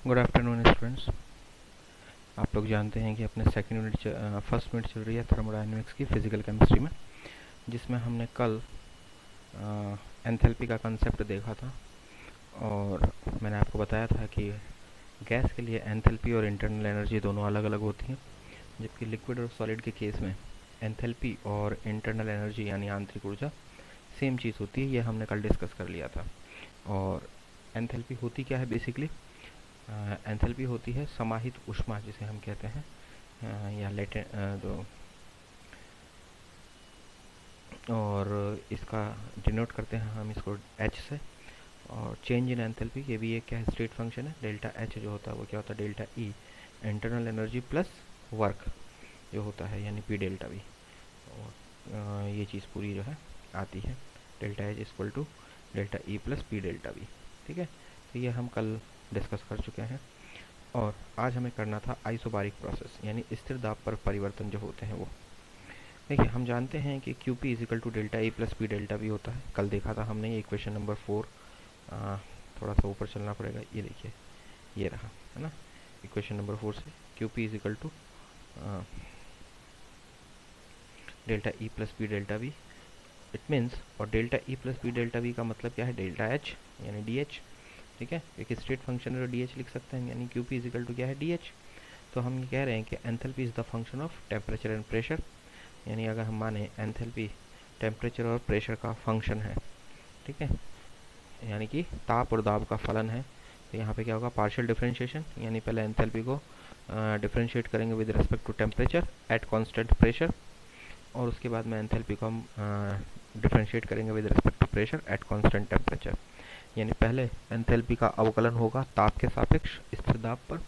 Good afternoon students. आप लोग जानते हैं कि अपने फर्स्ट यूनिट चल रही है थर्मोडायनेमिक्स की फिजिकल केमिस्ट्री में, जिसमें हमने कल एंथैल्पी का कंसेप्ट देखा था। और मैंने आपको बताया था कि गैस के लिए एंथैल्पी और इंटरनल एनर्जी दोनों अलग अलग होती हैं, जबकि लिक्विड और सॉलिड के केस में एंथैल्पी और इंटरनल एनर्जी यानी आंतरिक ऊर्जा सेम चीज़ होती है। ये हमने कल डिस्कस कर लिया था। और एंथैल्पी होती क्या है बेसिकली? एंथैल्पी होती है समाहित ऊष्मा, जिसे हम कहते हैं, या लेटेंट जो, और इसका डिनोट करते हैं हम इसको एच से। और चेंज इन एंथैल्पी ये भी एक क्या है, स्टेट फंक्शन है। डेल्टा एच जो होता है वो क्या होता है, delta E internal energy plus work जो होता है, यानी पी डेल्टा वी। और ये चीज़ पूरी जो है आती है, delta H equal to delta E plus P delta V. ठीक है, तो ये हम कल डिस्कस कर चुके हैं। और आज हमें करना था आइसोबारिक प्रोसेस, यानी स्थिर दाब पर परिवर्तन जो होते हैं वो। देखिए, हम जानते हैं कि Q P is equal to delta A plus P delta B होता है। कल देखा था हमने ये इक्वेशन नंबर 4। थोड़ा सा ऊपर चलना पड़ेगा, ये देखिए ये रहा, है ना। इक्वेशन नंबर 4 से Q P is equal to delta E plus P delta V, it means, और delta E plus P delta V का मतलब क्या है, डेल्टा एच यानी डी एच। ठीक है, एक स्टेट फंक्शन है तो डी एच लिख सकते हैं, यानी क्यू पी इजिकल टू क्या है, डी एच। तो हम ये कह रहे हैं कि enthalpy is the function of temperature and pressure, यानी अगर हम माने एंथैल्पी टेम्परेचर और प्रेशर का फंक्शन है, ठीक है, यानी कि ताप और दाब का फलन है। तो यहाँ पे क्या होगा, पार्शियल डिफरेंशिएशन, यानी पहले एंथैल्पी को डिफरेंशिएट करेंगे with respect to temperature at constant pressure, और उसके बाद में एंथैल्पी को हम डिफरेंशिएट करेंगे with respect to pressure at constant temperature. यानी पहले एंथैल्पी का अवकलन होगा ताप के सापेक्ष स्थिर दाब पर,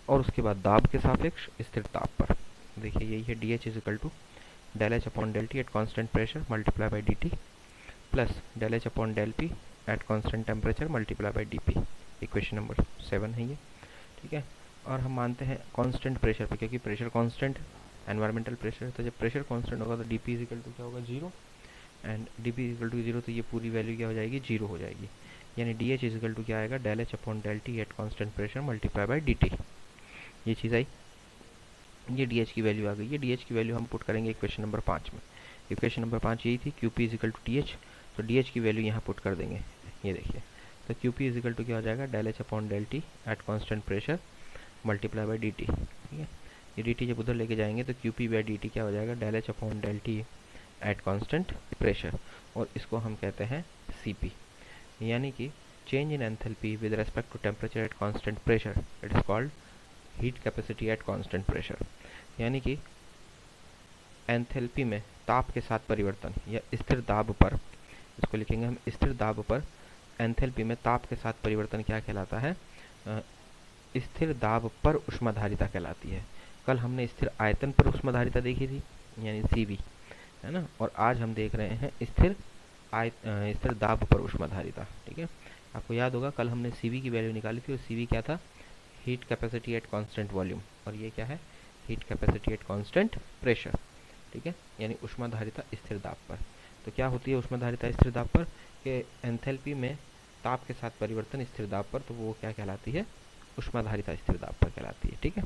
और उसके बाद दाब के सापेक्ष स्थिर ताप पर। देखिए यही है D H is equal to del H upon del T at constant pressure multiply by D T plus del H upon del P at constant temperature multiply by D P. Equation number 7 है ये। ठीक है, और हम मानते हैं constant pressure पे, क्योंकि प्रेशर कांस्टेंट एनवायरमेंटल प्रेशर है, तो जब प्रेशर कांस्टेंट होगा तो डी पी इजिकल टू क्या होगा, जीरो। And D P is equal to zero, तो ये पूरी वैल्यू क्या हो जाएगी, जीरो हो जाएगी। यानी डी एच इजिकल टू क्या आएगा, del H upon del T at constant pressure multiply by D T. ये चीज़ आई, ये डी एच की वैल्यू आ गई। ये डी एच की वैल्यू हम पुट करेंगे इक्वेशन नंबर 5 में। इक्वेशन नंबर 5 यही थी, Q P is equal to D H, तो डी एच की वैल्यू यहाँ पुट कर देंगे। ये देखिए, तो क्यू पी इजिकल टू क्या हो जाएगा, del H upon del T at constant pressure multiply by D T. ठीक है, ये डी टी जब उधर लेके जाएंगे तो Q P by D T क्या हो जाएगा, del H upon del T at constant pressure, और इसको हम कहते हैं सी पी, यानी कि change in enthalpy with respect to temperature at constant pressure, it is called heat capacity at constant pressure. यानी कि एंथैल्पी में ताप के साथ परिवर्तन या स्थिर दाब पर, इसको लिखेंगे हम स्थिर दाब पर एंथैल्पी में ताप के साथ परिवर्तन क्या कहलाता है, स्थिर दाब पर ऊष्माधारिता कहलाती है। कल हमने स्थिर आयतन पर ऊष्माधारिता देखी थी, यानी सीवी, है ना। और आज हम देख रहे हैं स्थिर दाब पर ऊष्माधारिता। ठीक है, आपको याद होगा कल हमने सीवी की वैल्यू निकाली थी, और सीवी क्या था, heat capacity at constant volume, और ये क्या है, heat capacity at constant pressure. ठीक है, यानी ऊष्माधारिता स्थिर दाब पर। तो क्या होती है ऊष्माधारिता स्थिर दाब पर, कि एंथैल्पी में ताप के साथ परिवर्तन स्थिर दाब पर, तो वो क्या कहलाती है, ऊष्माधारिता स्थिर दाब पर कहलाती है। ठीक है,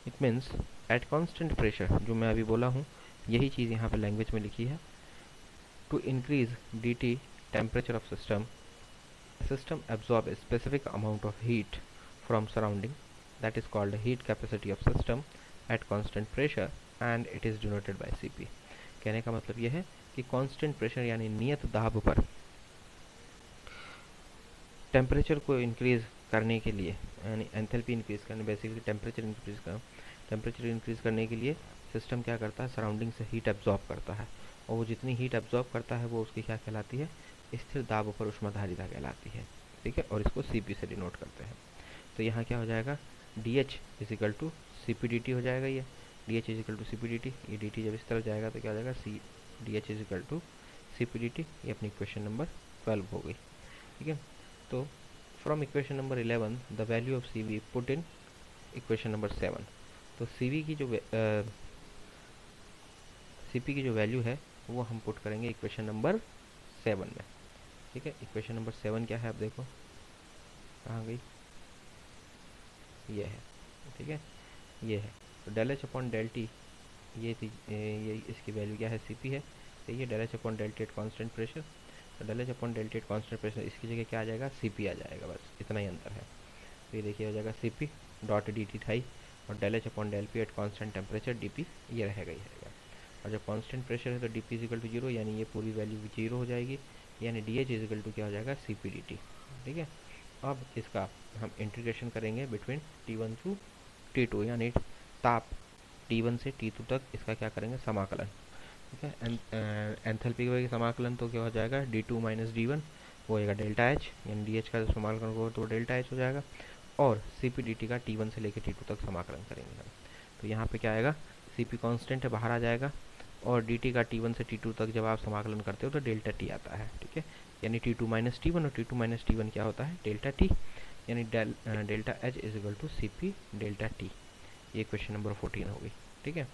it means eight constant pressure, जो मैं अभी बोला हूँ यही चीज़ यहाँ पे लैंग्वेज में लिखी है। To increase D T temperature of system absorb a specific amount of heat from surrounding, that is called heat capacity of system at constant pressure and it is denoted by Cp। कहने का मतलब यह है कि constant pressure यानी नियत दाब पर टेम्परेचर को इंक्रीज करने के लिए, यानी एंथैल्पी इंक्रीज करने, बेसिकली टेम्परेचर इंक्रीज करने के लिए सिस्टम क्या करता है, सराउंडिंग से हीट एब्जॉर्ब करता है, और वो जितनी हीट एब्जॉर्ब करता है वो उसकी क्या कहलाती है, स्थिर दाब पर ऊष्माधारिता कहलाती है। ठीक है, और इसको Cp से डिनोट करते हैं। तो यहाँ क्या हो जाएगा, D H is equal to C P D T हो जाएगा। ये D H is equal to C P D T, ये डी टी जब इस तरफ जाएगा तो क्या हो जाएगा, D H is equal to C P D T. ये अपनी इक्वेशन नंबर 12 हो गई। ठीक है, तो from equation number 11 the value of C V put in equation number 7। तो सी वी की जो सी पी की जो वैल्यू है वो हम पुट करेंगे इक्वेशन नंबर 7 में। ठीक है, इक्वेशन नंबर 7 क्या है, आप देखो कहाँ गई, ये है, ठीक है, ये है। तो del H upon del T, ये थी ये इसकी वैल्यू क्या है, सी पी है। तो ये del H upon del T at constant pressure, तो del H upon del T at constant pressure, इसकी जगह क्या आ जाएगा, सी पी आ जाएगा, बस इतना ही अंतर है। तो ये देखिए हो जाएगा C P dot D T थाई, और del H upon del P at constant temperature D P, ये रहेगा ही रहेगा। और जब कांस्टेंट प्रेशर है तो D P is equal to zero, यानी ये पूरी वैल्यू जीरो हो जाएगी, यानी डी एच इजिकल टू क्या हो जाएगा, सी पी डी टी। ठीक है, अब इसका हम इंटीग्रेशन करेंगे between T one to T two, यानी ताप T1 से T2 तक इसका क्या करेंगे, समाकलन। ठीक है, एंथैल्पी का समाकलन तो क्या हो जाएगा, D2 माइनस डी वन, वो होएगा डेल्टा एच, यानी डी एच का समाकलन हो तो डेल्टा एच हो जाएगा। और सी पी डी टी का T1 से लेकर T2 तक समाकलन करेंगे हम। तो यहाँ पे क्या आएगा, सी पी कॉन्स्टेंट है, बाहर आ जाएगा, और डी टी का T1 से T2 तक जब आप समाकलन करते हो तो डेल्टा टी आता है। ठीक है, यानी T2 माइनस टी वन, और T2 माइनस टी वन क्या होता है, डेल्टा टी, यानी delta H is equal to C P delta T. ये क्वेश्चन नंबर 14 होगी। ठीक है,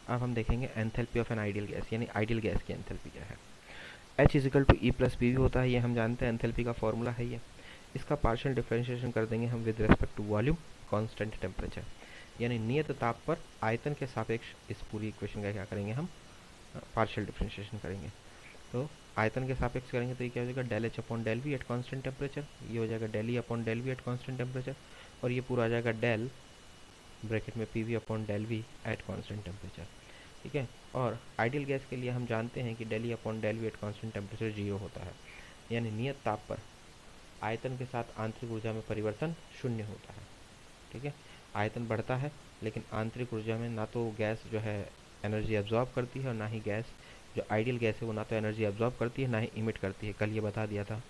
अब हम देखेंगे enthalpy of an ideal gas, यानी आइडियल गैस की एंथैल्पी क्या है। H is equal to E plus P V होता है, ये हम जानते हैं, एंथैल्पी का फॉर्मूला है ये। इसका पार्शियल डिफरेंशिएशन कर देंगे हम with respect to volume constant temperature, यानी नियत ताप पर आयतन के सापेक्ष इस पूरी इक्वेशन का क्या करेंगे हम, पार्शियल डिफरेंशिएशन करेंगे। तो आयतन के सापेक्ष करेंगे तो ये क्या हो जाएगा, del H upon del V at constant temperature, ये हो जाएगा del E upon del V at constant temperature, और ये पूरा आ जाएगा डेल ब्रैकेट में P V upon del V at constant temperature. ठीक है, और आइडियल गैस के लिए हम जानते हैं कि del E upon del V at constant temperature zero होता है, यानी नियत ताप पर आयतन के साथ आंतरिक ऊर्जा में परिवर्तन शून्य होता है। ठीक है, आयतन बढ़ता है लेकिन आंतरिक ऊर्जा में ना तो गैस जो है एनर्जी एब्जॉर्ब करती है, और ना ही गैस जो आइडियल गैस है वो ना तो एनर्जी एब्जॉर्ब करती है ना ही इमिट करती है। कल ये बता दिया था,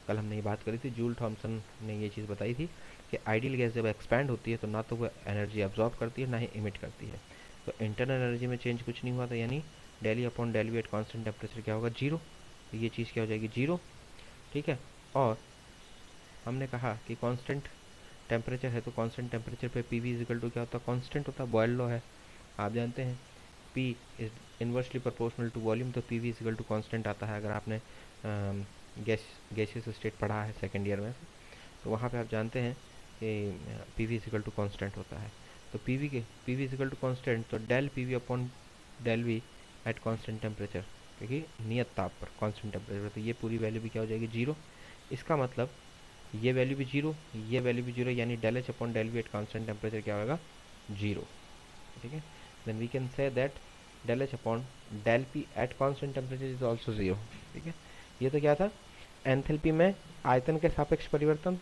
कल हमने ये बात करी थी, जूल थॉमसन ने ये चीज़ बताई थी कि आइडियल गैस जब एक्सपैंड होती है तो ना तो वो एनर्जी एब्जॉर्ब करती है ना ही इमिट करती है। तो इंटरनल एनर्जी में चेंज कुछ नहीं हुआ था, यानी del E upon del V at constant temperature क्या होगा, जीरो। तो ये चीज़ क्या हो जाएगी, जीरो। ठीक है, और हमने कहा कि कांस्टेंट टेम्परेचर है तो कांस्टेंट टेम्परेचर पे पी वी इजिकल टू क्या होता है, कांस्टेंट होता है, बॉयल लॉ है, आप जानते हैं, P is inversely proportional to volume, तो P V is equal to constant आता है। अगर आपने गैसियस स्टेट पढ़ा है सेकेंड ईयर में तो वहाँ पे आप जानते हैं कि P V is equal to constant होता है। तो P V is equal to constant, तो del P V upon del V at constant temperature, क्योंकि नियत ताप पर कांस्टेंट टेम्परेचर, तो ये पूरी वैल्यू भी क्या हो जाएगी, जीरो। इसका मतलब ये वैल्यू भी जीरो, ये वैल्यू भी जीरो, यानी del H upon del V at constant temperature क्या होगा, जीरो। ठीक है, then we can say that del H upon del P at constant temperature is also zero. ठीक है, ये तो क्या था, एंथैल्पी में आयतन के सापेक्ष परिवर्तन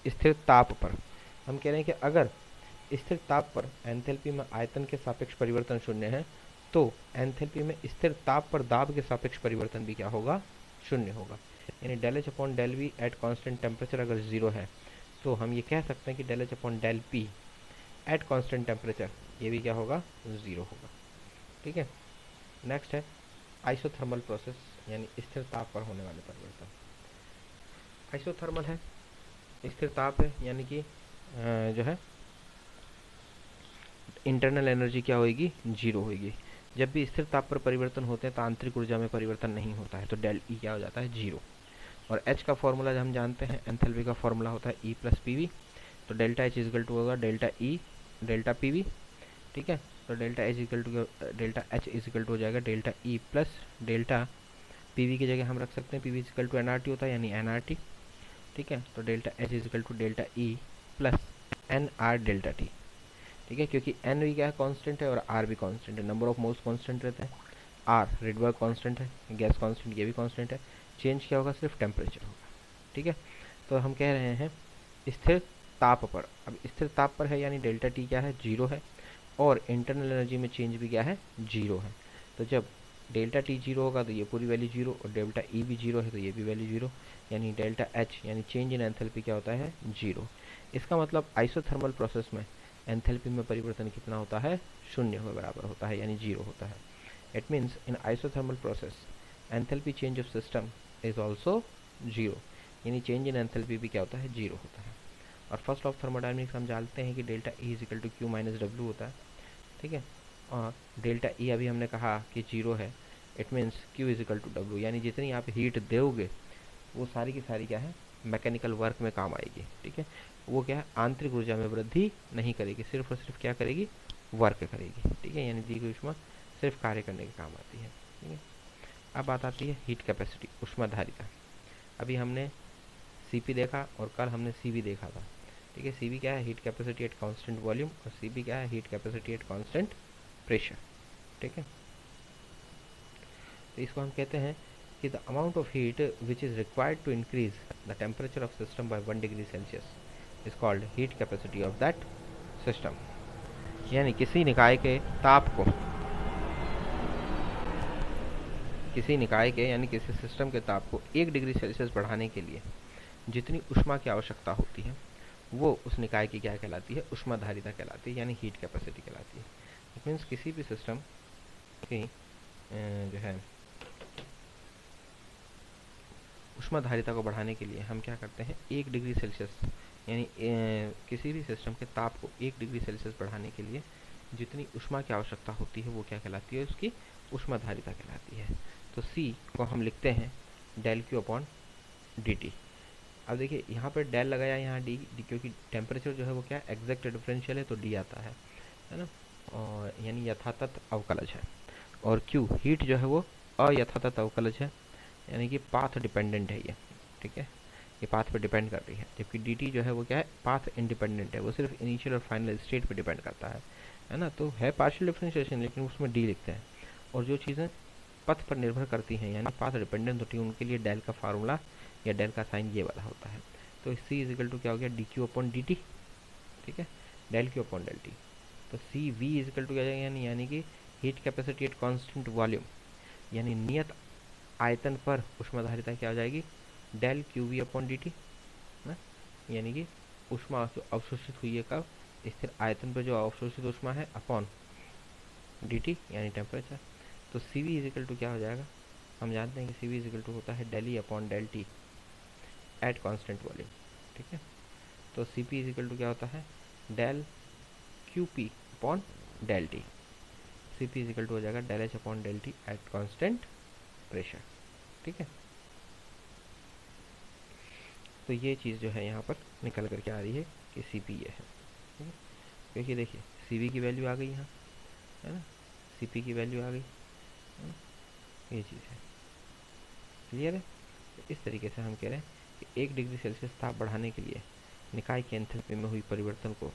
स्थिर ताप पर। हम कह रहे हैं कि अगर स्थिर ताप पर एंथैल्पी में आयतन के सापेक्ष परिवर्तन शून्य है तो एंथैल्पी में स्थिर ताप पर दाब के सापेक्ष परिवर्तन भी क्या होगा, शून्य होगा। यानी del H upon del V at constant temperature अगर जीरो है तो हम ये कह सकते हैं कि del H upon del P at constant temperature ये भी क्या होगा, ज़ीरो होगा। ठीक है, नेक्स्ट है आइसोथर्मल प्रोसेस, यानी स्थिर ताप पर होने वाले परिवर्तन। आइसोथर्मल है, स्थिर ताप है, यानी कि जो है इंटरनल एनर्जी क्या होगी, जीरो होगी। जब भी स्थिर ताप पर परिवर्तन होते हैं तो आंतरिक ऊर्जा में परिवर्तन नहीं होता है, तो डेल ई क्या हो जाता है, जीरो। और एच का फॉर्मूला जो हम जानते हैं, एंथैल्पी का फॉर्मूला होता है ई प्लस पी वी, तो डेल्टा एच इजिकल टू होगा delta E delta P V. ठीक है, तो डेल्टा एच इजिकल टू हो जाएगा delta E plus delta P V की जगह हम रख सकते हैं P V is equal to N R T होता है, यानी एन आर टी। ठीक है, तो delta H is equal to delta E plus N R delta T. ठीक है, क्योंकि एन भी क्या है, कांस्टेंट है, और आर भी कांस्टेंट है, नंबर ऑफ मोल्स कांस्टेंट रहता है, आर रेडबर्ग कांस्टेंट है, गैस कांस्टेंट ये भी कांस्टेंट है, चेंज क्या होगा, सिर्फ टेम्परेचर होगा। ठीक है, तो हम कह रहे हैं स्थिर ताप पर, अब स्थिर ताप पर है यानी डेल्टा टी क्या है, जीरो है, और इंटरनल एनर्जी में चेंज भी क्या है, जीरो है। तो जब डेल्टा टी जीरो होगा तो ये पूरी वैल्यू जीरो, और डेल्टा ई भी जीरो है तो ये भी वैल्यू जीरो, यानी डेल्टा एच यानी चेंज इन एंथैल्पी क्या होता है, जीरो। इसका मतलब आइसोथर्मल प्रोसेस में एंथैल्पी में परिवर्तन कितना होता है, शून्य के बराबर होता है, यानी जीरो होता है। It means in isothermal process enthalpy change of system is also zero, यानी चेंज इन एंथैल्पी भी क्या होता है, जीरो होता है। और फर्स्ट ऑफ थर्मोडायनेमिक्स हम जानते हैं कि delta E is equal to Q minus W होता है। ठीक है, और डेल्टा ई अभी हमने कहा कि जीरो है, it means Q is equal to W, यानी जितनी आप हीट दोगे वो सारी की सारी क्या है, मैकेनिकल वर्क में काम आएगी, ठीक है। वो क्या है, आंतरिक ऊर्जा में वृद्धि नहीं करेगी, सिर्फ और सिर्फ क्या करेगी, वर्क करेगी, ठीक है। यानी दी गई ऊष्मा सिर्फ कार्य करने के काम आती है, ठीक है। अब बात आती है हीट कैपेसिटी, ऊष्माधारिता। अभी हमने Cp देखा और कल हमने Cv देखा था, ठीक है। Cv क्या है, heat capacity at constant volume, और Cp क्या है, heat capacity at constant pressure, ठीक है। तो इसको हम कहते हैं कि the amount of heat which is required to increase the temperature of system by 1 degree Celsius is called heat capacity of that system. यानी किसी निकाय के ताप को, किसी निकाय के यानी किसी सिस्टम के ताप को 1 डिग्री सेल्सियस बढ़ाने के लिए जितनी ऊष्मा की आवश्यकता होती है वो उस निकाय की क्या कहलाती है, ऊष्माधारिता कहलाती है, यानी हीट कैपेसिटी कहलाती है। इट मीन्स किसी भी सिस्टम की जो है ऊष्माधारिता को बढ़ाने के लिए हम क्या करते हैं, 1 डिग्री सेल्सियस, यानी किसी भी सिस्टम के ताप को 1 डिग्री सेल्सियस बढ़ाने के लिए जितनी ऊष्मा की आवश्यकता होती है वो क्या कहलाती है, उसकी ऊष्माधारिता कहलाती है। तो C को हम लिखते हैं del Q upon D T. अब देखिए यहाँ पर डेल लगाया, यहाँ डी, क्योंकि टेम्परेचर जो है वो क्या एग्जैक्ट डिफरेंशियल है तो डी आता है ना, और यानी यथातथ अवकलज है। और क्यू हीट जो है वो अयथातथ अवकलज है, यानी कि पाथ डिपेंडेंट है ये, ठीक है, ये पाथ पे डिपेंड कर रही है। जबकि डी टी जो है वो क्या है, पाथ इंडिपेंडेंट है, वो सिर्फ इनिशियल और फाइनल स्टेट पे डिपेंड करता है ना। तो है पार्शियल डिफरेंशिएशन लेकिन उसमें डी लिखते हैं। और जो चीज़ें पथ पर निर्भर करती हैं यानी पाथ डिपेंडेंट होती है उनके लिए डेल का फार्मूला या डेल का साइन ये वाला होता है। तो सी इज इक्वल टू क्या हो गया, D Q upon D T, ठीक है, del Q upon del T. तो C V is equal to क्या जाएगा, यानी कि heat capacity at constant volume, यानी नियत आयतन पर ऊष्माधारिता क्या हो जाएगी, del Q V upon D T, यानी कि ऊष्मा जो अवशोषित हुई है कब, स्थिर आयतन पर जो अवशोषित ऊष्मा है अपॉन डी टी यानी टेम्परेचर। तो सी वी इजिकल टू क्या हो जाएगा, हम जानते हैं कि सी वी इजिकल टू होता है del E upon del T at constant volume, ठीक है। तो सी पी इजिकल टू क्या होता है, del Q P upon del T. C P is equal to हो जाएगा del H upon del T at constant pressure, ठीक है। तो ये चीज़ जो है यहाँ पर निकल करके आ रही है कि सी पी ये है, ठीक है। क्योंकि देखिए सी वी की वैल्यू आ गई यहाँ, है ना, सी पी की वैल्यू आ गई, ये चीज़ है, क्लियर है। तो इस तरीके से हम कह रहे हैं कि 1 डिग्री सेल्सियस ताप बढ़ाने के लिए निकाय की एंथैल्पी में हुई परिवर्तन को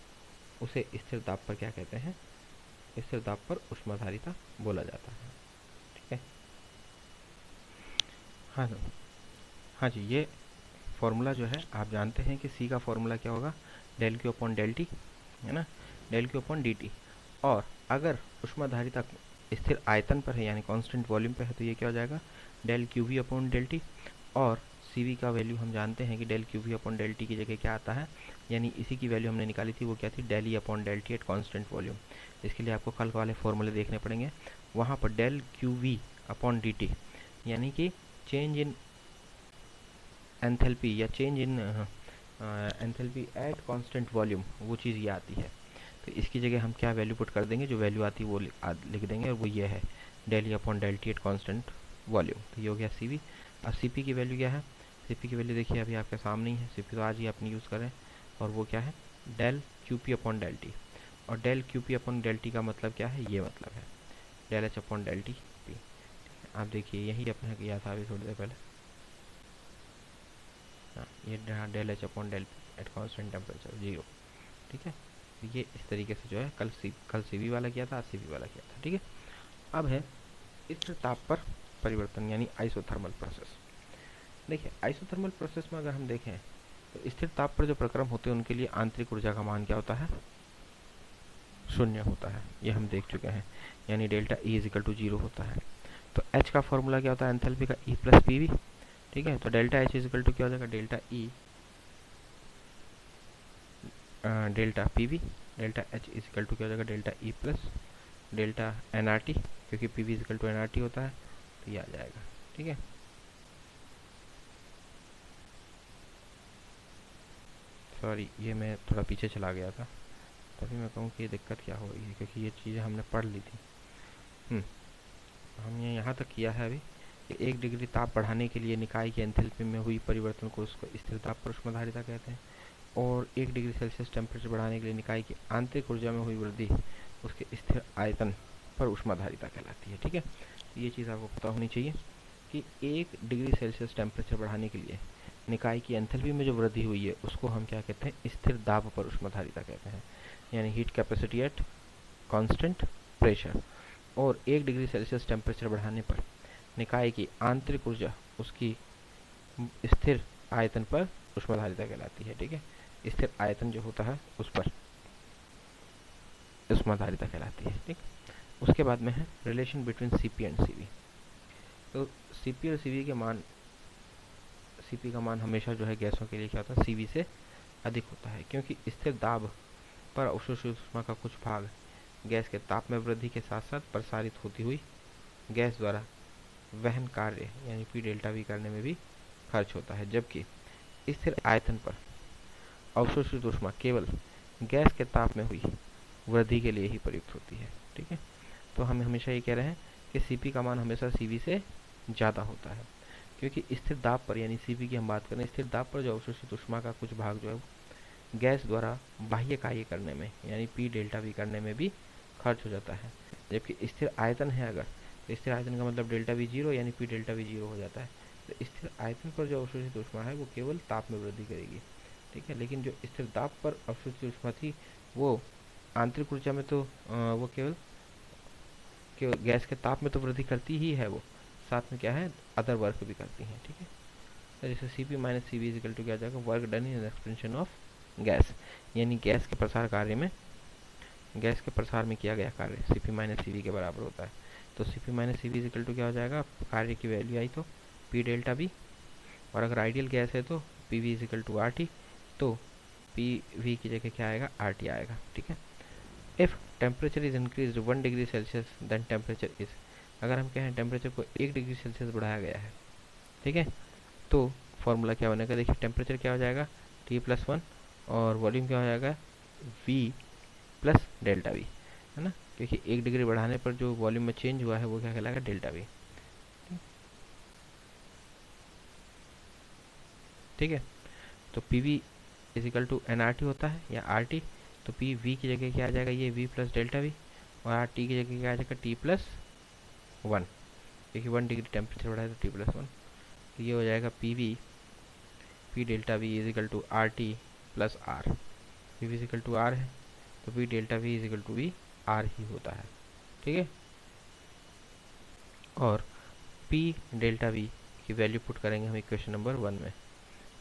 उसे स्थिर ताप पर क्या कहते हैं, स्थिर ताप पर ऊष्माधारिता बोला जाता है, ठीक है। हाँ ना, हाँ जी, ये फॉर्मूला जो है आप जानते हैं कि सी का फॉर्मूला क्या होगा, del Q upon del T, है ना, del Q upon D T. और अगर ऊष्माधारिता स्थिर आयतन पर है यानी कांस्टेंट वॉल्यूम पे है तो ये क्या हो जाएगा, del Q V upon del T. और सी वी का वैल्यू हम जानते हैं कि del Q V upon del T की जगह क्या आता है, यानी इसी की वैल्यू हमने निकाली थी, वो क्या थी, del E upon del T at constant volume. इसके लिए आपको कल वाले फॉर्मूले देखने पड़ेंगे, वहाँ पर del Q V upon D T यानी कि चेंज इन एंथैल्पी या change in enthalpy at constant volume, वो चीज़ ये आती है। तो इसकी जगह हम क्या वैल्यू पुट कर देंगे, जो वैल्यू आती है वो लिख देंगे, और वो ये है del E upon del T at constant volume. तो ये हो गया सी वी। अब सी पी की वैल्यू क्या है, सी पी की वैल्यू देखिए अभी आपके सामने ही है, सी पी तो आज ही आपने यूज़ करें, और वो क्या है, del Q P upon del T. और del Q P upon del T का मतलब क्या है, ये मतलब है del H upon del T P. आप देखिए यही अपने किया था अभी थोड़ी देर पहले, हाँ, ये del H upon del P at constant temperature 0, ठीक है। ये इस तरीके से जो है कल सी वी वाला किया था, आज सी वी वाला किया था, ठीक है। अब है स्थिर ताप पर परिवर्तन यानी आइसोथर्मल प्रोसेस। देखिए आइसोथर्मल प्रोसेस में अगर हम देखें तो स्थिर ताप पर जो प्रक्रम होते हैं उनके लिए आंतरिक ऊर्जा का मान क्या होता है, 0 होता है, ये हम देख चुके हैं, यानी डेल्टा ई इजिकल टू 0 होता है। तो एच का फॉर्मूला क्या होता है, एंथैल्पी का ई प्लस पी वी, ठीक है। तो डेल्टा एच इजिकल टू क्या हो जाएगा, delta E delta P V, delta H is equal to क्या हो जाएगा, delta E plus delta N R T, क्योंकि P V is equal to N R T होता है, तो ये आ जाएगा, ठीक है। सॉरी ये मैं थोड़ा पीछे चला गया था, तभी मैं कहूँ कि ये दिक्कत क्या हो रही है, क्योंकि ये चीज़ें हमने पढ़ ली थी। हमने यहाँ तक किया है अभी, 1 डिग्री ताप बढ़ाने के लिए निकाय की एंथैल्पी में हुई परिवर्तन को उसको स्थिर ताप पर ऊष्माधारिता कहते हैं, और 1 डिग्री सेल्सियस टेम्परेचर बढ़ाने के लिए निकाय की आंतरिक ऊर्जा में हुई वृद्धि उसके स्थिर आयतन पर ऊष्माधारिता कहलाती है। ठीक है, ये चीज़ आपको पता होनी चाहिए कि 1 डिग्री सेल्सियस टेम्परेचर बढ़ाने के लिए निकाय की एंथैल्पी में जो वृद्धि हुई है उसको हम क्या कहते हैं, स्थिर दाब पर ऊष्माधारिता कहते हैं, यानी heat capacity at constant pressure. और 1 डिग्री सेल्सियस टेम्परेचर बढ़ाने पर निकाय की आंतरिक ऊर्जा उसकी स्थिर आयतन पर ऊष्माधारिता कहलाती है। ठीक है, स्थिर आयतन जो होता है उस पर ऊष्माधारिता कहलाती है। ठीक, उसके बाद में है relation between CP and CV. तो सीपी और सीवी के मान, सीपी का मान हमेशा जो है गैसों के लिए क्या होता है, सीवी से अधिक होता है, क्योंकि स्थिर दाब पर अवशोषित ऊष्मा का कुछ भाग गैस के ताप में वृद्धि के साथ साथ प्रसारित होती हुई गैस द्वारा वहन कार्य यानी पी डेल्टा वी करने में भी खर्च होता है, जबकि स्थिर आयतन पर अवशोषित ऊष्मा केवल गैस के ताप में हुई वृद्धि के लिए ही प्रयुक्त होती है। ठीक है, तो हम हमेशा ये कह रहे हैं कि सीपी का मान हमेशा सीवी से ज़्यादा होता है, क्योंकि स्थिर दाब पर यानी सीपी की हम बात करें, स्थिर दाब पर जो अवशोषित ऊष्मा का कुछ भाग जो है गैस द्वारा बाह्य कार्य करने में यानी पी डेल्टा वी करने में भी खर्च हो जाता है, जबकि स्थिर आयतन है अगर, तो स्थिर आयतन का मतलब डेल्टा वी जीरो यानी पी डेल्टा वी जीरो हो जाता है। तो स्थिर आयतन पर जो अवशोषित ऊष्मा है वो केवल ताप में वृद्धि करेगी। ठीक है, लेकिन जो स्थिर दाब पर अवशोषित ऊष्मा थी वो आंतरिक ऊर्जा में तो वो केवल केवल गैस के ताप में तो वृद्धि करती ही है, वो साथ में क्या है अदर वर्क भी करती हैं। ठीक है, तो जैसे C P minus C V is equal to क्या आ जाएगा, work done in expansion of gas, यानी गैस के प्रसार कार्य में, गैस के प्रसार में किया गया कार्य C P minus C V के बराबर होता है। तो C P minus C V is equal to क्या हो जाएगा, कार्य की वैल्यू आई तो पी डेल्टा वी, और अगर आइडियल गैस है तो P V is equal to R T, तो पी वी की जगह क्या आएगा, आर टी आएगा। ठीक है, if temperature is increase 1 degree Celsius then temperature is, अगर हम कहें टेम्परेचर को 1 डिग्री सेल्सियस बढ़ाया गया है, ठीक है, तो फॉर्मूला क्या बनेगा, देखिए टेम्परेचर क्या हो जाएगा टी प्लस वन, और वॉल्यूम क्या हो जाएगा वी प्लस डेल्टा वी, है ना, क्योंकि 1 डिग्री बढ़ाने पर जो वॉल्यूम में चेंज हुआ है वो क्या कहलाएगा, डेल्टा वी। ठीक है, तो P V is equal to N R T होता है या आर टी, तो पी वी की जगह क्या आ जाएगा, ये वी प्लस डेल्टा वी, और आर टी की जगह क्या आ जाएगा, टी प्लस वन, क्योंकि 1 डिग्री टेम्परेचर बढ़ा है तो टी प्लस वन, तो ये हो जाएगा P V P delta V is equal to R T plus R, P V is equal to R है तो P delta V is equal to V R ही होता है। ठीक है, और पी डेल्टा वी की वैल्यू पुट करेंगे हम इक्वेशन नंबर 1 में,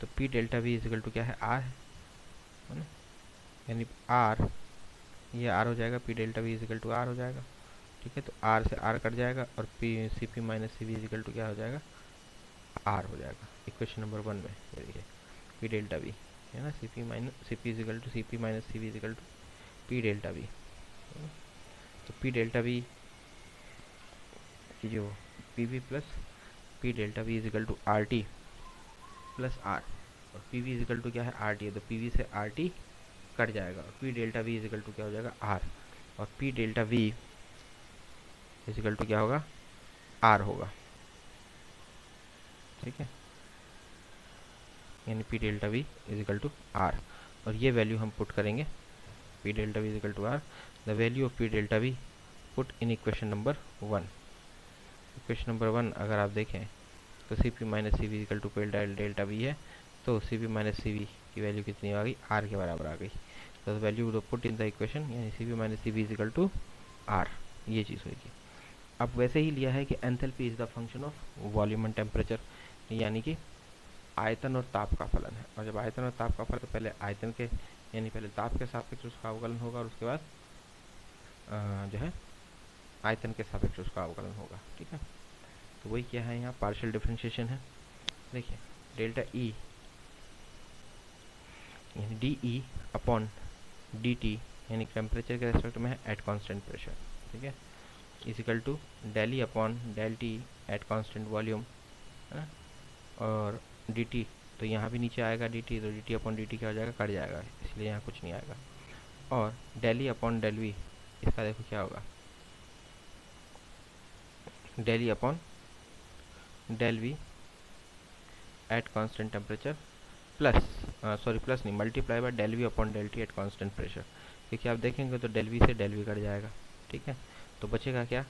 तो P delta V is equal to क्या है, आर है ना, यानी आर, ये आर हो जाएगा, P delta V is equal to R हो जाएगा। ठीक है, तो आर से आर कट जाएगा और P C P minus C V is equal to क्या हो जाएगा, आर हो जाएगा इक्वेशन नंबर 1 में। ये देखिए पी डेल्टा वी है ना, C P is equal to C P minus C V is equal to P delta V, तो पी डेल्टा वी जो P V plus P delta V is equal to R T plus R, और P V is equal to क्या है, R T है, तो P V से R T cut जाएगा और P delta V is equal to क्या हो जाएगा, आर, और P delta V is equal to क्या होगा, आर होगा। ठीक है, यानी P delta V is equal to R, और ये वैल्यू हम पुट करेंगे, P delta V is equal to R, the value of P delta V put in equation number 1। Equation number 1 अगर आप देखें तो C P minus C V is equal to P delta V है, तो C P minus C V की value कितनी आ गई, आर के बराबर आ गई, तो value put in the equation यानी C P minus C V is equal to R, ये चीज़ होगी। अब वैसे ही लिया है कि enthalpy is the function of volume and temperature, यानी कि आयतन और ताप का फलन है, और जब आयतन और ताप का फलन तो पहले आयतन के यानी पहले ताप के सापेक्ष उसका अवकलन होगा और उसके बाद जो है आयतन के सापेक्ष उसका अवकलन होगा। ठीक है, तो वही क्या है यहाँ पार्शियल डिफरेंशिएशन है। देखिए डेल्टा ई यानी D E upon D T यानी टेम्परेचर के रेस्पेक्ट में है एट कांस्टेंट प्रेशर। ठीक है, is equal to del E upon del T at constant volume, है ना, और डी टी तो यहाँ भी नीचे आएगा डी टी, तो D T upon D T क्या हो जाएगा, कट जाएगा, इसलिए यहाँ कुछ नहीं आएगा, और del E upon del V इसका देखो क्या होगा, del E upon del V at constant temperature plus plus नहीं, multiply by del V upon del T at constant pressure. क्योंकि आप देखेंगे तो डेल वी से डेल वी कट जाएगा, ठीक है। तो बचेगा क्या,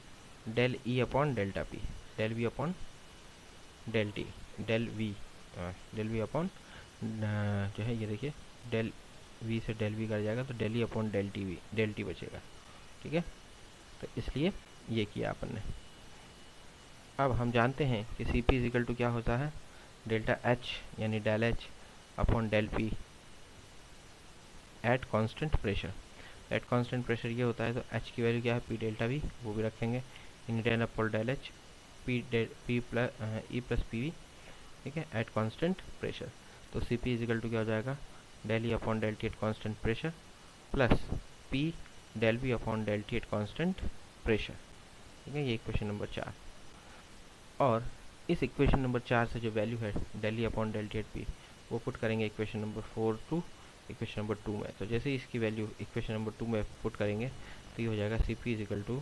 del E upon delta P, del V upon del T, del V upon जो है ये देखिए, डेल वी से डेल वी कट जाएगा तो del E upon del T बचेगा, ठीक है। तो इसलिए ये किया अपन ने। अब हम जानते हैं कि सी पी इजिकल टू क्या होता है, डेल्टा एच यानी del H upon del P at constant pressure. At constant pressure ये होता है, तो एच की वैल्यू क्या है, पी डेल्टा वी, वो भी रखेंगे, इन del upon del H P plus E plus P V, ठीक है, एट कांस्टेंट प्रेशर। तो सी पी इजिकल टू क्या हो जाएगा, del E upon del T at constant pressure plus P del V upon del T at constant pressure, ठीक है। ये equation number 4। और इस इक्वेशन नंबर 4 से जो वैल्यू है del E upon del T at P, वो पुट करेंगे equation number 4 to equation number 2 में। तो जैसे ही इसकी वैल्यू इक्वेशन नंबर 2 में पुट करेंगे तो ये हो जाएगा सी पी इजिकल टू,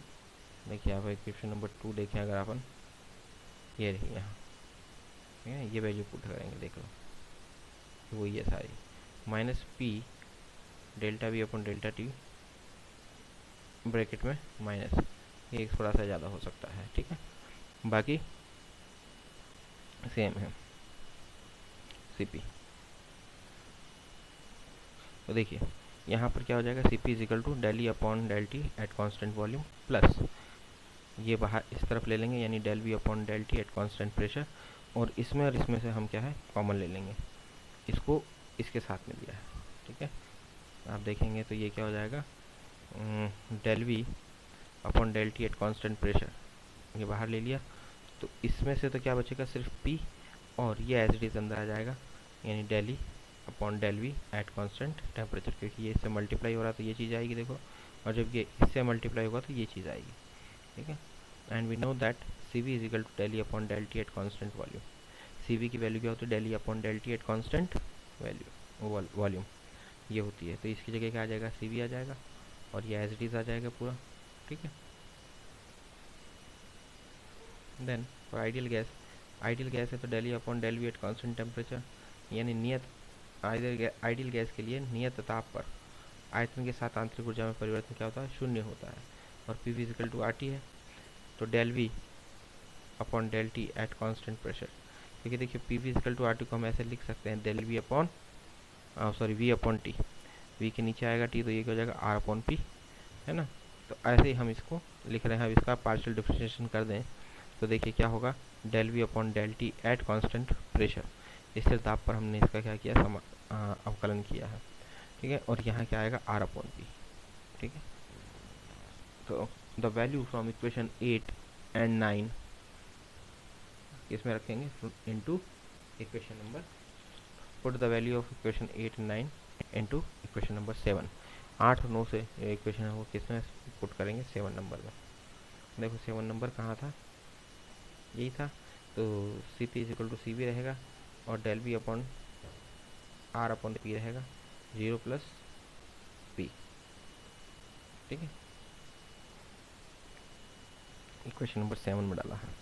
देखिए आप इक्वेशन नंबर 2 देखें अगर अपन, ये रही यहाँ, ठीक है, ये वैल्यू पुट करेंगे, देख लो वो ये सारी, minus P delta we upon delta T bracket में माइनस, ये थोड़ा सा ज़्यादा हो सकता है, ठीक है, बाकी सेम है सी पी। तो देखिए यहाँ पर क्या हो जाएगा, C P is equal to del E upon del T at constant volume plus ये बाहर इस तरफ ले लेंगे, यानी del V upon del T at constant pressure, और इसमें से हम क्या है कॉमन ले लेंगे, इसको इसके साथ में दिया है, ठीक है। आप देखेंगे तो ये क्या हो जाएगा, del V upon del T at constant pressure, ये बाहर ले लिया, तो इसमें से तो क्या बचेगा, सिर्फ पी, और ये एज इट इज अंदर आ जाएगा, यानी del E upon del V at constant temperature, क्योंकि ये इससे मल्टीप्लाई हो रहा है तो ये चीज़ आएगी, देखो, और जब ये इससे मल्टीप्लाई होगा तो ये चीज़ आएगी, ठीक है। And we know that C V is equal to del E upon del T at constant volume. C V की वैल्यू क्या होती है, del E upon del T at constant volume, ये होती है। तो इसकी जगह क्या आ जाएगा, सी वी आ जाएगा, और ये एज इट इज आ जाएगा पूरा, ठीक है। देन फॉर आइडियल गैस है तो del E upon del V at constant temperature, यानी नियत आइडियल गैस के लिए नियत ताप पर आयतन के साथ आंतरिक ऊर्जा में परिवर्तन क्या होता है, शून्य होता है, और P V is equal to R T है, तो del V upon del T at constant pressure, क्योंकि देखिए P V is equal to R T को हम ऐसे लिख सकते हैं, del V upon V upon T, V के नीचे आएगा टी, तो ये क्या हो जाएगा आर अपॉन पी, है ना। तो ऐसे ही हम इसको लिख रहे हैं। अब इसका पार्शियल डिफरेंशिएशन कर दें तो देखिए क्या होगा, del V upon del T at constant pressure, स्थिर ताप पर हमने इसका क्या किया, अवकलन किया है, ठीक है। और यहाँ क्या आएगा, आर अपॉन पी, ठीक है। तो the value from equation 8 and 9 इसमें रखेंगे into equation number, put the value of equation 8 and 9 into equation number 7। 8 और 9 से इक्वेशन है वो किसमें पुट करेंगे, 7 नंबर में। देखो 7 नंबर कहाँ था, यही था। तो C P is equal to C V रहेगा, और del V upon R upon P रहेगा, 0 प्लस पी, ठीक है। इक्वेशन नंबर 7 में डाला है।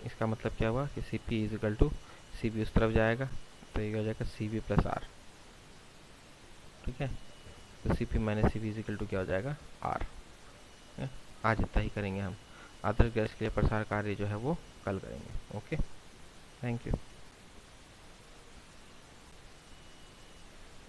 इसका मतलब क्या हुआ कि C P is equal to C B उस तरफ जाएगा, तो ये हो जाएगा सी बी प्लस आर, ठीक है। तो C P minus C B is equal to क्या हो जाएगा, आर। आज इतना ही करेंगे हम, आदर्श गैस के लिए प्रसार कार्य जो है वो कल करेंगे। Okay, thank you.